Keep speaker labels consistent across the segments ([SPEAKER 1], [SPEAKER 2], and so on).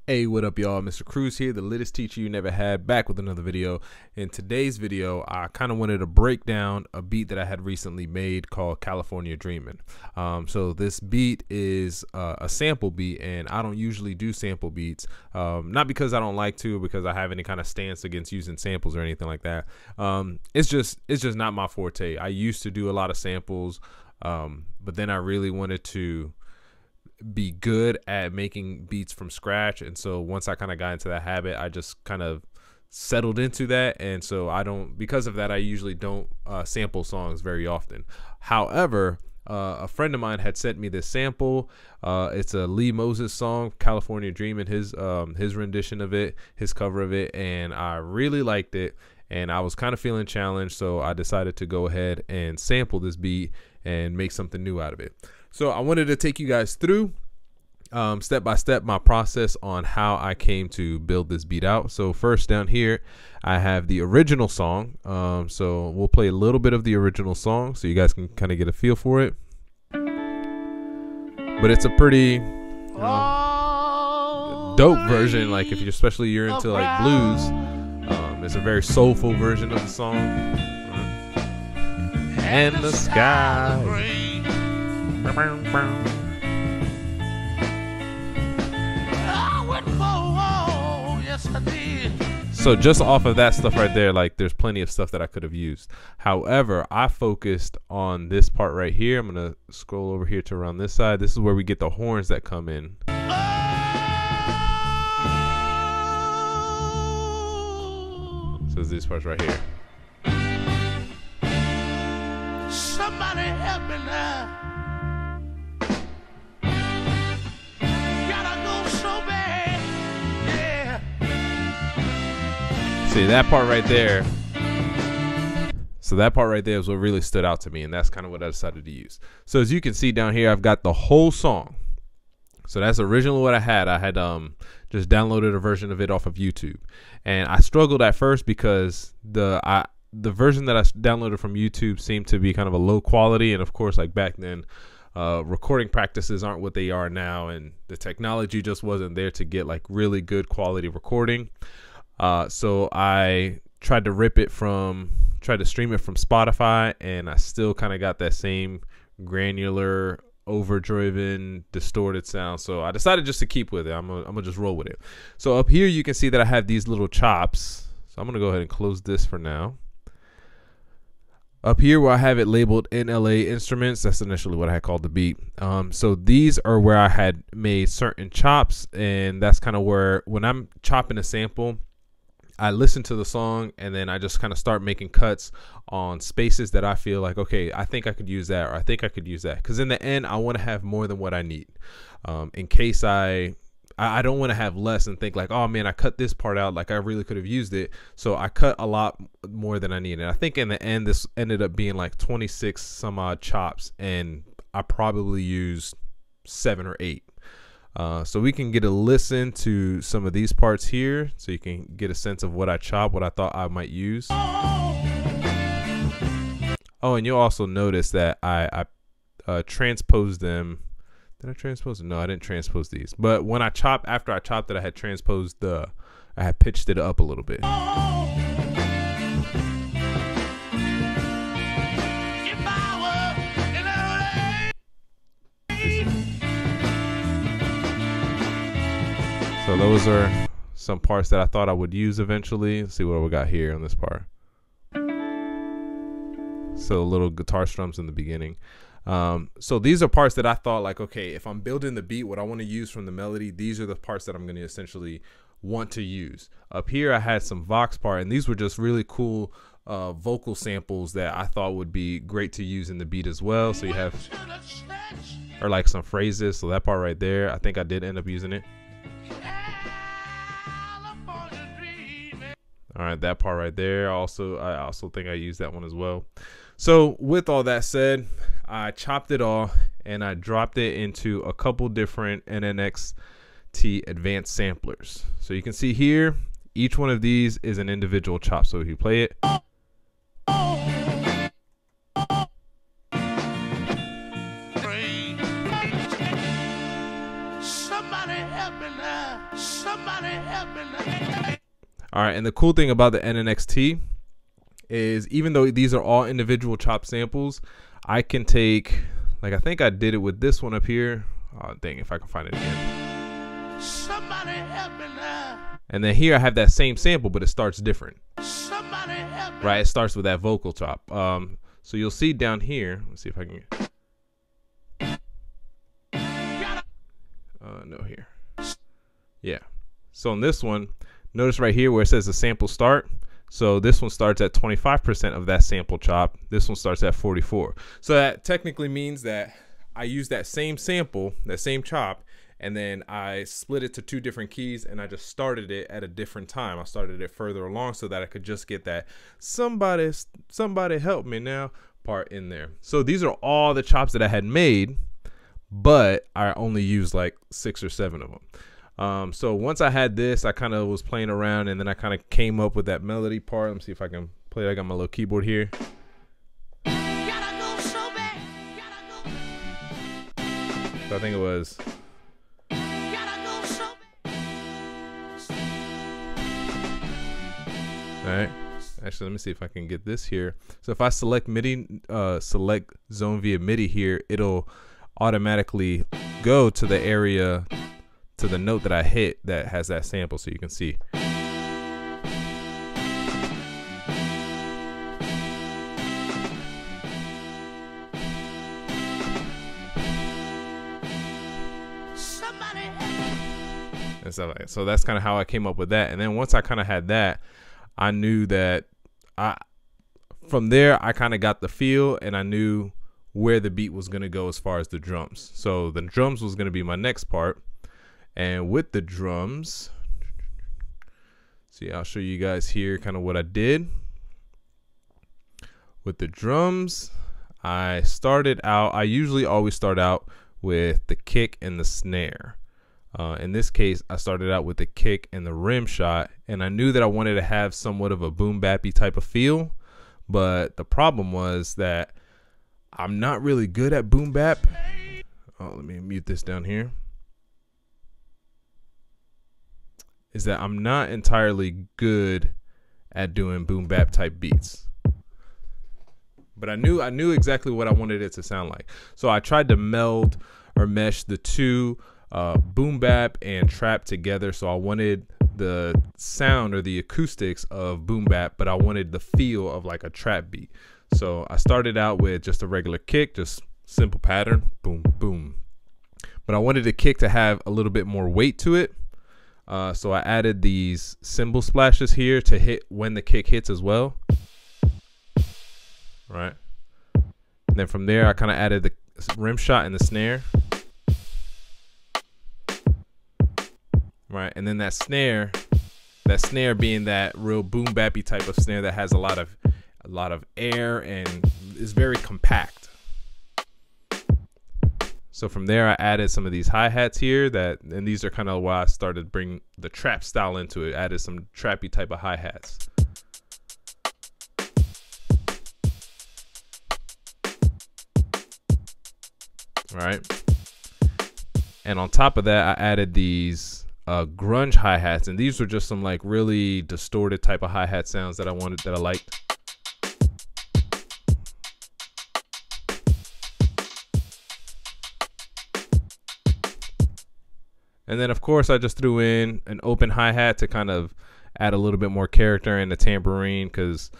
[SPEAKER 1] Hey, what up, y'all? Mr. Cruz here, the littest teacher you never had, back with another video. In today's video, I kind of wanted to break down a beat that I had recently made called California Dreamin'. So this beat is a sample beat, and I don't usually do sample beats, not because I don't like to, because I have any kind of stance against using samples or anything like that. It's just not my forte. I used to do a lot of samples, but then I really wanted to be good at making beats from scratch, and so once I kind of got into that habit, I just kind of settled into that, and so because of that, I usually don't sample songs very often. However, a friend of mine had sent me this sample. It's a Lee Moses song, California Dreamin', his rendition of it, his cover of it, and I really liked it, and I was kind of feeling challenged, so I decided to go ahead and sample this beat and make something new out of it. So I wanted to take you guys through step by step my process on how I came to build this beat out. So first, down here I have the original song. So we'll play a little bit of the original song so you guys can kind of get a feel for it. But it's a pretty dope version, like if you're into like blues. It's a very soulful version of the song. And the sky. So just off of that stuff right there, like there's plenty of stuff that I could have used. However, I focused on this part right here. I'm gonna scroll over here to around this side. This is where we get the horns that come in. So it's these parts right here.
[SPEAKER 2] Somebody help me now.
[SPEAKER 1] See that part right there. So that part right there is what really stood out to me, and that's kind of what I decided to use. So as you can see down here, I've got the whole song. So that's originally what I had. I had just downloaded a version of it off of YouTube, and I struggled at first because the version that I downloaded from YouTube seemed to be kind of a low quality, and of course, like back then, recording practices aren't what they are now, and the technology just wasn't there to get like really good quality recording. So I tried to stream it from Spotify, and I still kind of got that same granular, overdriven, distorted sound. So I decided just to keep with it. I'm gonna just roll with it. So up here you can see that I have these little chops. So I'm gonna go ahead and close this for now. Up here where I have it labeled NLA Instruments, that's initially what I had called the beat. So these are where I had made certain chops, and that's kind of where when I'm chopping a sample, I listen to the song, and then I just kind of start making cuts on spaces that I feel like, okay, I think I could use that, or I think I could use that. Because in the end, I want to have more than what I need. In case I don't want to have less and think like, oh man, I cut this part out, like I really could have used it. So I cut a lot more than I need. And I think in the end, this ended up being like 26 some odd chops, and I probably used 7 or 8. So we can get a listen to some of these parts here, so you can get a sense of what I chopped, what I thought I might use. Oh, and you'll also notice that I transposed them. Did I transpose them? No, I didn't transpose these. But when after I chopped it, I had I had pitched it up a little bit. So those are some parts that I thought I would use eventually. Let's see what we got here on this part. So little guitar strums in the beginning. So these are parts that I thought like, okay, if I'm building the beat, what I want to use from the melody, these are the parts that I'm going to essentially want to use. Up here I had some Vox part, and these were just really cool vocal samples that I thought would be great to use in the beat as well. So you have, or like some phrases. So that part right there, I think I did end up using it. All right, that part right there. I also think I used that one as well. So with all that said, I chopped it all and I dropped it into a couple different NNXT advanced samplers. So you can see here, each one of these is an individual chop. So if you play it, somebody help me now.
[SPEAKER 2] Somebody help me now.
[SPEAKER 1] All right, and the cool thing about the NNXT is even though these are all individual chop samples, I can take, like I think I did it with this one up here. Oh, dang, if I can find it again.
[SPEAKER 2] Somebody help me now.
[SPEAKER 1] And then here I have that same sample, but it starts different.
[SPEAKER 2] Somebody help me.
[SPEAKER 1] Right, it starts with that vocal chop. So you'll see down here, let's see if I can no, here. Yeah. So on this one, notice right here where it says the sample start. So this one starts at 25% of that sample chop. This one starts at 44. So that technically means that I use that same sample, that same chop, and then I split it to two different keys and I just started it at a different time. I started it further along so that I could just get that somebody help me now part in there. So these are all the chops that I had made, but I only used like 6 or 7 of them. So once I had this, I kind of was playing around and then I kind of came up with that melody part. Let me see if I can play it. I got my little keyboard here.
[SPEAKER 2] Gotta go so bad. Gotta go.
[SPEAKER 1] So I think it was.
[SPEAKER 2] Gotta go so
[SPEAKER 1] All right. Actually, let me see if I can get this here. So if I select MIDI, select zone via MIDI here, it'll automatically go to the area, to the note that I hit that has that sample, so you can see.
[SPEAKER 2] somebody.
[SPEAKER 1] And stuff like that. So that's kind of how I came up with that. And then once I kind of had that, I knew that from there I kind of got the feel and I knew where the beat was going to go as far as the drums. So the drums was going to be my next part. And with the drums, see, I'll show you guys here kind of what I did. With the drums, I usually always start out with the kick and the snare. In this case, I started out with the kick and the rim shot, and I knew that I wanted to have somewhat of a boom bappy type of feel, but the problem was that I'm not really good at boom bap. Oh, let me mute this down here. Is that I'm not entirely good at doing boom bap type beats. But I knew exactly what I wanted it to sound like. So I tried to meld or mesh the two, boom bap and trap together. So I wanted the sound or the acoustics of boom bap, but I wanted the feel of like a trap beat. So I started out with just a regular kick, just simple pattern, boom, boom. But I wanted the kick to have a little bit more weight to it. So I added these cymbal splashes here to hit when the kick hits as well. Right. And then from there, I kind of added the rim shot and the snare. Right. And then that snare being that real boom bappy type of snare that has a lot of air and is very compact. So from there, I added some of these hi-hats here and these are kind of why I started bringing the trap style into it. Added some trappy type of hi-hats. All right. And on top of that, I added these grunge hi-hats, and these were just some like really distorted type of hi-hat sounds that I liked. And then of course I just threw in an open hi-hat to kind of add a little bit more character and the tambourine, because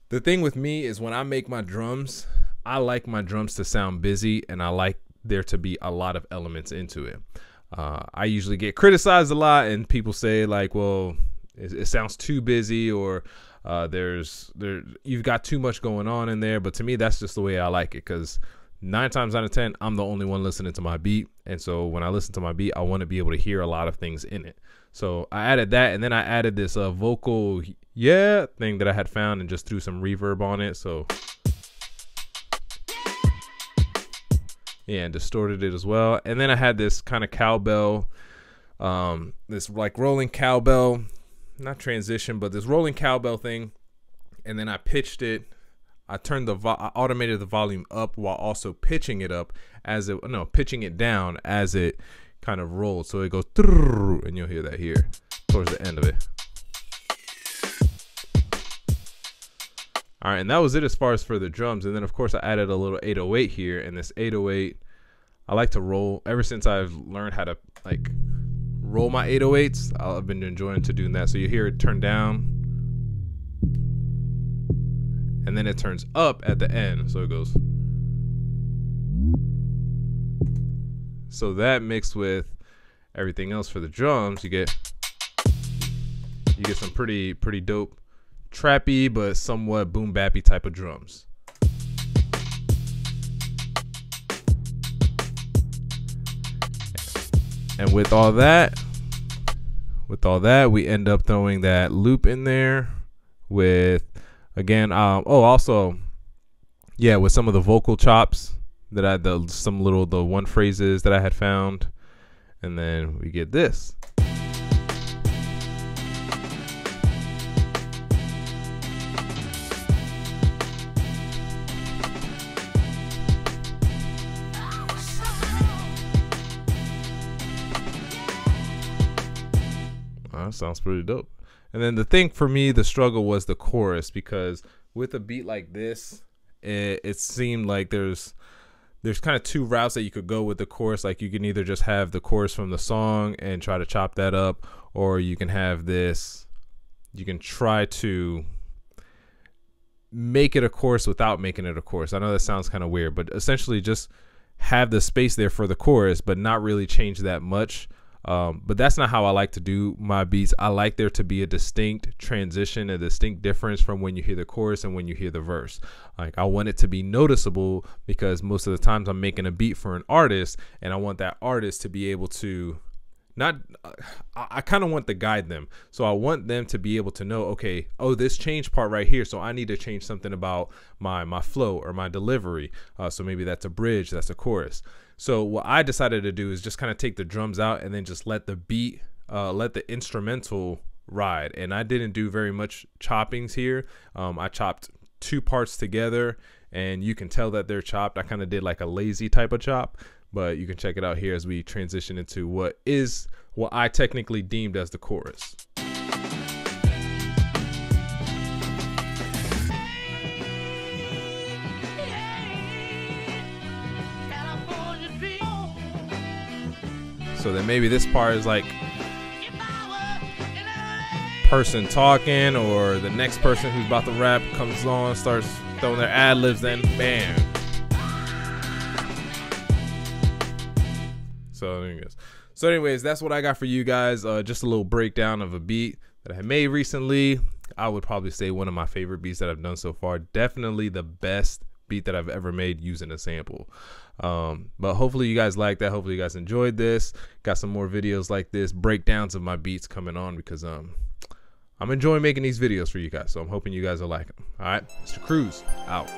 [SPEAKER 1] the thing with me is when I make my drums, I like my drums to sound busy and I like there to be a lot of elements into it. I usually get criticized a lot and people say like, well, it sounds too busy, or you've got too much going on in there. But to me, that's just the way I like it, because 9 times out of 10, I'm the only one listening to my beat. And so when I listen to my beat, I want to be able to hear a lot of things in it. So I added that, and then I added this vocal thing that I had found and just threw some reverb on it. So yeah, and distorted it as well. And then I had this kind of cowbell, this like rolling cowbell, not transition, but this rolling cowbell thing. And then I pitched it. I automated the volume up while also pitching it up pitching it down as it kind of rolls. So it goes, and you'll hear that here towards the end of it. All right, and that was it as far as for the drums. And then of course I added a little 808 here, and this 808 I like to roll. Ever since I've learned how to like roll my 808s, I've been enjoying to doing that. So you hear it turn down, and then it turns up at the end. So it goes. So that mixed with everything else for the drums, you get some pretty dope trappy but somewhat boom bappy type of drums. And with all that, we end up throwing that loop in there with, again, also, yeah, with some of the vocal chops that I, the one phrases that I had found, and then we get this. Sounds pretty dope. And then the thing for me, the struggle was the chorus, because with a beat like this, it seemed like there's kind of two routes that you could go with the chorus. Like you can either just have the chorus from the song and try to chop that up, or you can have this, you can try to make it a chorus without making it a chorus. I know that sounds kind of weird, but essentially just have the space there for the chorus, but not really change that much. But that's not how I like to do my beats. I like there to be a distinct transition, a distinct difference from when you hear the chorus and when you hear the verse. Like I want it to be noticeable, because most of the times I'm making a beat for an artist, and I want that artist to be able to I kind of want to guide them. So I want them to be able to know, okay, oh, this change part right here, so I need to change something about my flow or my delivery. So maybe that's a bridge, that's a chorus. So what I decided to do is just kind of take the drums out and then just let the beat, let the instrumental ride. And I didn't do very much choppings here. I chopped two parts together, and you can tell that they're chopped. I kind of did like a lazy type of chop, but you can check it out here as we transition into what I technically deemed as the chorus. So then maybe this part is like person talking, or the next person who's about to rap comes on, starts throwing their ad-libs, then bam. So anyways, that's what I got for you guys. Just a little breakdown of a beat that I made recently. I would probably say one of my favorite beats that I've done so far. Definitely the best beat that I've ever made using a sample. But hopefully you guys liked that. Hopefully you guys enjoyed this. Got some more videos like this, breakdowns of my beats coming on, because I'm enjoying making these videos for you guys. So I'm hoping you guys will like them. All right, Mr. Cruz out.